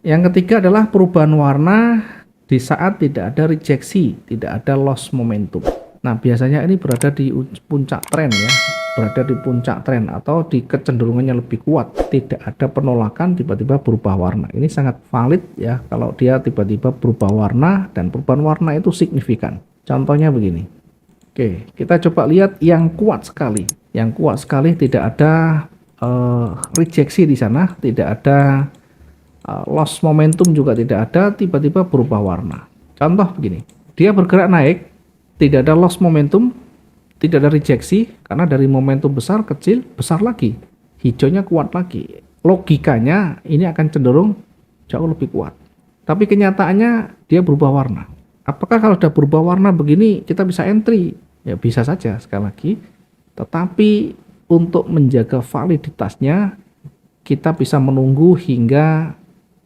Yang ketiga adalah perubahan warna di saat tidak ada rejeksi, tidak ada loss momentum. Nah, biasanya ini berada di puncak tren ya, berada di puncak tren atau di kecenderungannya lebih kuat, tidak ada penolakan tiba-tiba berubah warna. Ini sangat valid ya kalau dia tiba-tiba berubah warna dan perubahan warna itu signifikan. Contohnya begini. Oke, kita coba lihat yang kuat sekali. Yang kuat sekali tidak ada rejeksi di sana, tidak ada loss momentum juga tidak ada, tiba-tiba berubah warna. Contoh begini, dia bergerak naik, tidak ada loss momentum, tidak ada rejeksi, karena dari momentum besar, kecil, besar lagi. Hijaunya kuat lagi. Logikanya ini akan cenderung jauh lebih kuat. Tapi kenyataannya dia berubah warna. Apakah kalau sudah berubah warna begini kita bisa entry? Ya bisa saja sekali lagi. Tetapi untuk menjaga validitasnya kita bisa menunggu hingga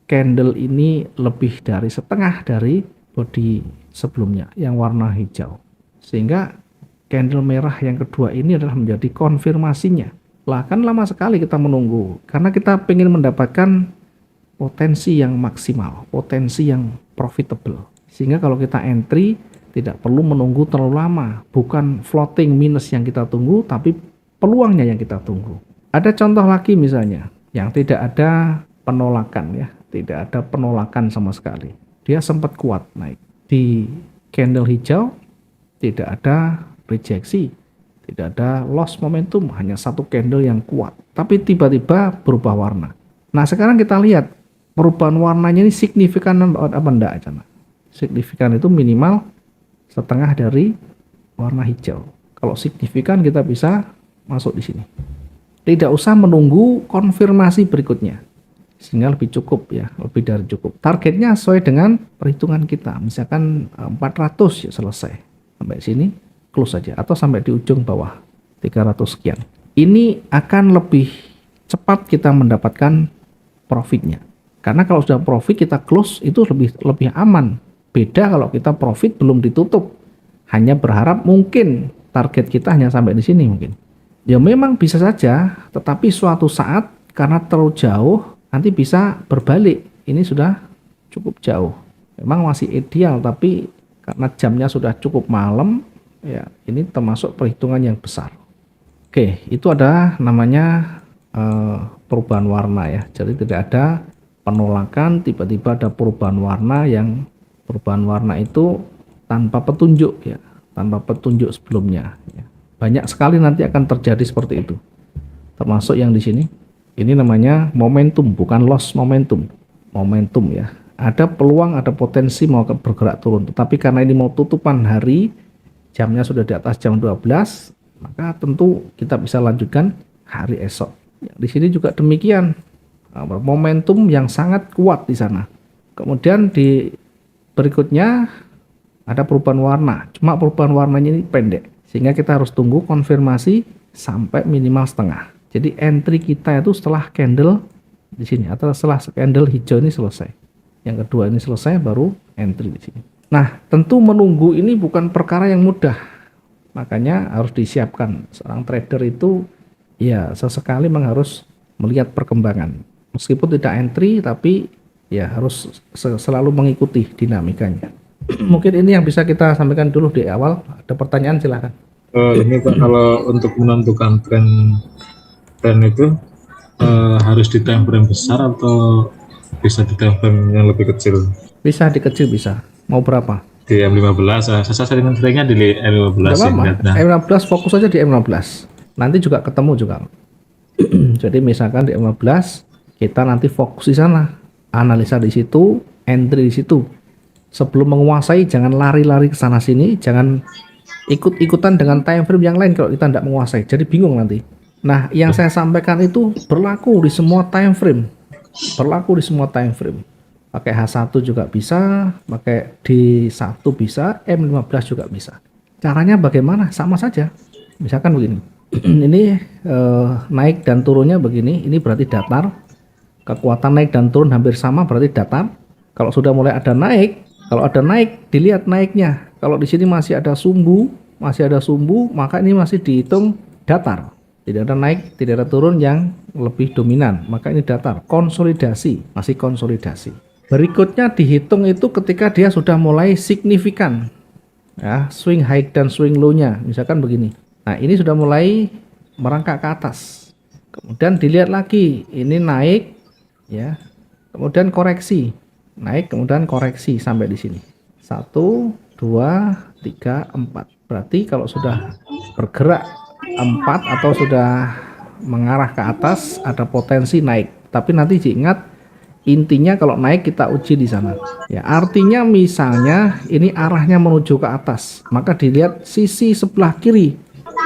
candle ini lebih dari setengah dari body sebelumnya yang warna hijau, sehingga candle merah yang kedua ini adalah menjadi konfirmasinya. Lah kan lama sekali kita menunggu karena kita ingin mendapatkan potensi yang maksimal, potensi yang profitable, sehingga kalau kita entry tidak perlu menunggu terlalu lama. Bukan floating minus yang kita tunggu, tapi peluangnya yang kita tunggu. Ada contoh lagi misalnya yang tidak ada penolakan ya, tidak ada penolakan sama sekali. Dia sempat kuat naik. Di candle hijau tidak ada rejeksi, tidak ada loss momentum, hanya satu candle yang kuat. Tapi tiba-tiba berubah warna. Nah sekarang kita lihat perubahan warnanya ini signifikan apa enggak? Signifikan itu minimal setengah dari warna hijau. Kalau signifikan kita bisa masuk di sini. Tidak usah menunggu konfirmasi berikutnya. Sehingga lebih cukup ya, lebih dari cukup. Targetnya sesuai dengan perhitungan kita. Misalkan 400 ya selesai. Sampai sini close saja atau sampai di ujung bawah 300 sekian. Ini akan lebih cepat kita mendapatkan profitnya. Karena kalau sudah profit kita close itu lebih aman. Beda kalau kita profit belum ditutup. Hanya berharap mungkin target kita hanya sampai di sini mungkin. Ya memang bisa saja, tetapi suatu saat karena terlalu jauh nanti bisa berbalik. Ini sudah cukup jauh. Memang masih ideal, tapi karena jamnya sudah cukup malam, ya ini termasuk perhitungan yang besar. Oke, itu ada namanya perubahan warna ya. Jadi tidak ada penolakan, tiba-tiba ada perubahan warna yang perubahan warna itu tanpa petunjuk ya, tanpa petunjuk sebelumnya. Ya. Banyak sekali nanti akan terjadi seperti itu. Termasuk yang di sini. Ini namanya momentum, bukan loss momentum. Momentum ya. Ada peluang, ada potensi mau bergerak turun. Tetapi karena ini mau tutupan hari, jamnya sudah di atas jam 12, maka tentu kita bisa lanjutkan hari esok. Ya, di sini juga demikian. Momentum yang sangat kuat di sana. Kemudian di berikutnya ada perubahan warna. Cuma perubahan warnanya ini pendek. Sehingga kita harus tunggu konfirmasi sampai minimal setengah. Jadi entry kita itu setelah candle di sini atau setelah candle hijau ini selesai. Yang kedua ini selesai baru entry di sini. Nah, tentu menunggu ini bukan perkara yang mudah. Makanya harus disiapkan. Seorang trader itu ya sesekali memang harus melihat perkembangan. Meskipun tidak entry tapi ya harus selalu mengikuti dinamikanya. Mungkin ini yang bisa kita sampaikan dulu di awal. Ada pertanyaan silahkan. Ini Pak, kalau untuk menentukan tren itu harus di time frame besar atau bisa di time frame yang lebih kecil? Bisa di kecil bisa. Mau berapa? Di M15, saya seringnya di M15 Tidak ya. apa-apa. M15 fokus saja di M15. Nanti juga ketemu juga. Jadi misalkan di M15 kita nanti fokus di sana, analisa di situ, entry di situ. Sebelum menguasai jangan lari-lari ke sana sini, jangan ikut-ikutan dengan time frame yang lain kalau kita tidak menguasai. Jadi bingung nanti. Nah, yang saya sampaikan itu berlaku di semua time frame. Berlaku di semua time frame. Pakai H1 juga bisa, pakai D1 bisa, M15 juga bisa. Caranya bagaimana? Sama saja. Misalkan begini. Ini naik dan turunnya begini, ini berarti datar. Kekuatan naik dan turun hampir sama berarti datar. Kalau sudah mulai ada naik, kalau ada naik dilihat naiknya. Kalau di sini masih ada sumbu, maka ini masih dihitung datar. Tidak ada naik, tidak ada turun yang lebih dominan, maka ini datar. Konsolidasi, masih konsolidasi. Berikutnya dihitung itu ketika dia sudah mulai signifikan, ya, swing high dan swing low-nya, misalkan begini. Nah, ini sudah mulai merangkak ke atas. Kemudian dilihat lagi, ini naik, ya, kemudian koreksi, naik, kemudian koreksi sampai di sini. 1, 2, 3, 4. Berarti kalau sudah bergerak 4 atau sudah mengarah ke atas, ada potensi naik. Tapi nanti diingat, intinya kalau naik kita uji di sana. Ya, artinya misalnya ini arahnya menuju ke atas, maka dilihat sisi sebelah kiri.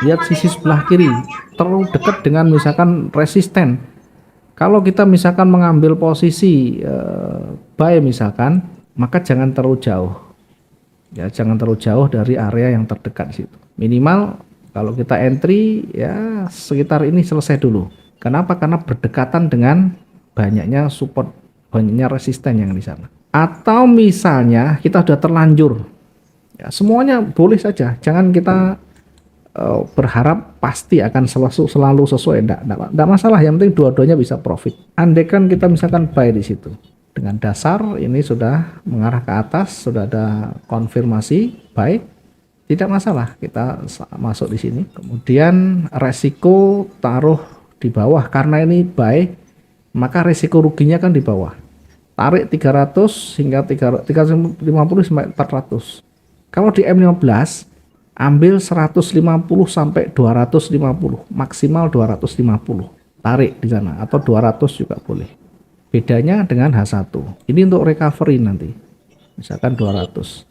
Lihat sisi sebelah kiri, terlalu dekat dengan misalkan resisten. Kalau kita misalkan mengambil posisi buy misalkan, maka jangan terlalu jauh. Ya, jangan terlalu jauh dari area yang terdekat di situ. Minimal kalau kita entry ya sekitar ini selesai dulu. Kenapa? Karena berdekatan dengan banyaknya support, banyaknya resisten yang di sana. Atau misalnya kita sudah terlanjur, ya semuanya boleh saja. Jangan kita berharap pasti akan selalu sesuai. Enggak masalah, yang penting dua-duanya bisa profit. Andaikan kita misalkan buy di situ dengan dasar ini sudah mengarah ke atas, sudah ada konfirmasi buy, tidak masalah kita masuk di sini. Kemudian resiko taruh di bawah, karena ini buy maka resiko ruginya kan di bawah. Tarik 300 hingga 350 sampai 400. Kalau di M15 ambil 150 sampai 250, maksimal 250. Tarik di sana atau 200 juga boleh. Bedanya dengan H1. Ini untuk recovery nanti. Misalkan 200.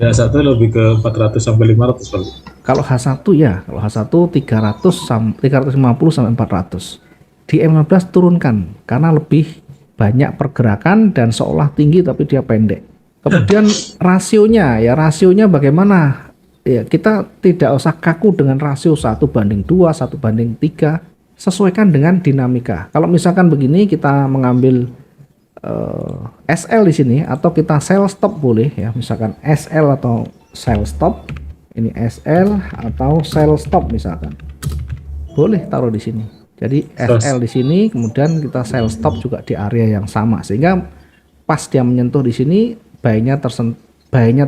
H1 lebih ke 400 sampai 500 kali. Kalau H1 ya, kalau H1 350 sampai 400. Di M15 turunkan karena lebih banyak pergerakan dan seolah tinggi tapi dia pendek. Kemudian rasionya bagaimana? Ya, kita tidak usah kaku dengan rasio 1:2, 1:3, sesuaikan dengan dinamika. Kalau misalkan begini kita mengambil SL di sini atau kita sell stop boleh ya, misalkan SL atau sell stop. Ini SL atau sell stop misalkan. Boleh taruh di sini. Jadi SL di sini, kemudian kita sell stop juga di area yang sama sehingga pas dia menyentuh di sini buy-nya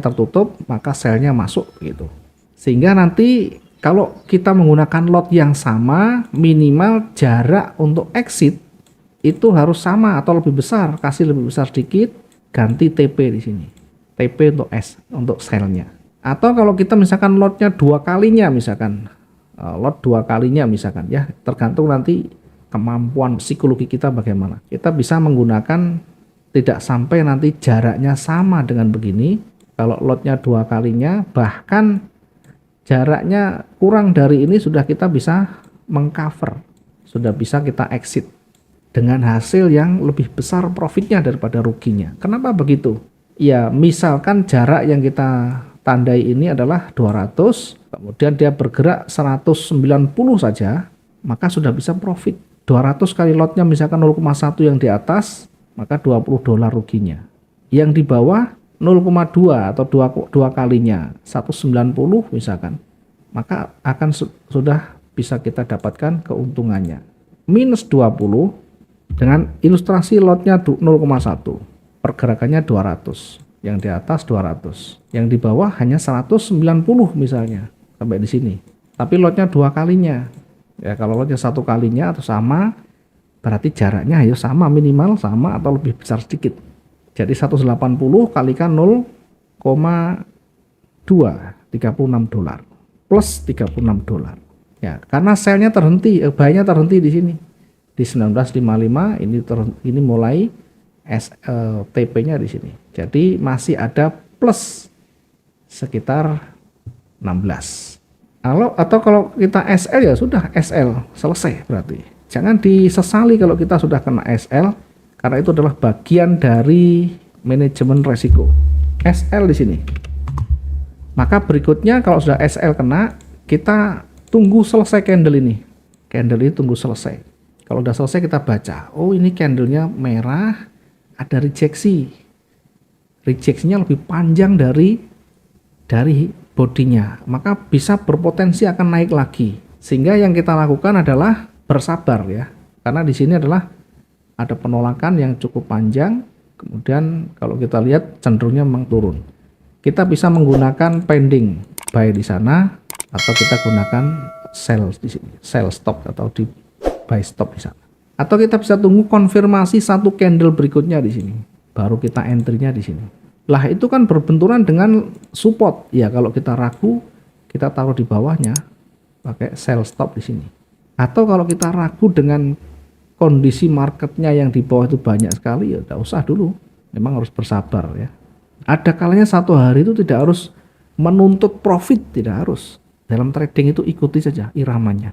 tertutup, maka sell-nya masuk gitu. Sehingga nanti kalau kita menggunakan lot yang sama, minimal jarak untuk exit itu harus sama atau lebih besar, kasih lebih besar sedikit, ganti TP di sini. TP untuk untuk sell-nya. Atau kalau kita misalkan lotnya 2 kalinya misalkan, lot 2 kalinya misalkan ya, tergantung nanti kemampuan psikologi kita bagaimana. Kita bisa menggunakan tidak sampai nanti jaraknya sama dengan begini. Kalau lotnya 2 kalinya, bahkan jaraknya kurang dari ini sudah kita bisa mengcover, sudah bisa kita exit dengan hasil yang lebih besar profitnya daripada ruginya. Kenapa begitu? Ya misalkan jarak yang kita tandai ini adalah 200, kemudian dia bergerak 190 saja, maka sudah bisa profit. 200 kali lotnya misalkan 0,1 yang di atas, maka $20 ruginya. Yang di bawah 0,2 atau 2 kalinya 190 misalkan, maka akan sudah bisa kita dapatkan keuntungannya. Minus 20 dengan ilustrasi lotnya 0,1, pergerakannya 200, yang di atas 200, yang di bawah hanya 190 misalnya sampai di sini. Tapi lotnya 2 kalinya. Ya kalau lotnya 1 kalinya atau sama, berarti jaraknya ya sama, minimal sama atau lebih besar sedikit. Jadi 180 kalikan 0,2, $36 plus $36. Ya, karena selnya terhenti, buy-nya terhenti di sini. Di 1955 ini mulai TP-nya di sini. Jadi masih ada plus sekitar 16. Atau kalau kita SL ya sudah SL selesai berarti. Jangan disesali kalau kita sudah kena SL, karena itu adalah bagian dari manajemen resiko. SL di sini. Maka berikutnya kalau sudah SL kena, kita tunggu selesai candle ini. Candle ini tunggu selesai. Kalau sudah selesai kita baca, oh ini candlenya merah, ada rejeksi. Rejeksinya lebih panjang dari bodinya, maka bisa berpotensi akan naik lagi. Sehingga yang kita lakukan adalah bersabar ya. Karena di sini adalah ada penolakan yang cukup panjang, Kemudian kalau kita lihat cenderungnya memang turun. Kita bisa menggunakan pending buy di sana, atau kita gunakan sell di sini, sell stop atau di buy stop di sana. Atau kita bisa tunggu konfirmasi satu candle berikutnya di sini, baru kita entry-nya di sini. Lah itu kan berbenturan dengan support. Ya kalau kita ragu, kita taruh di bawahnya pakai sell stop di sini. Atau kalau kita ragu dengan kondisi marketnya yang di bawah itu banyak sekali, ya tidak usah dulu. Memang harus bersabar ya. Ada kalanya satu hari itu tidak harus menuntut profit, tidak harus. Dalam trading itu ikuti saja iramanya.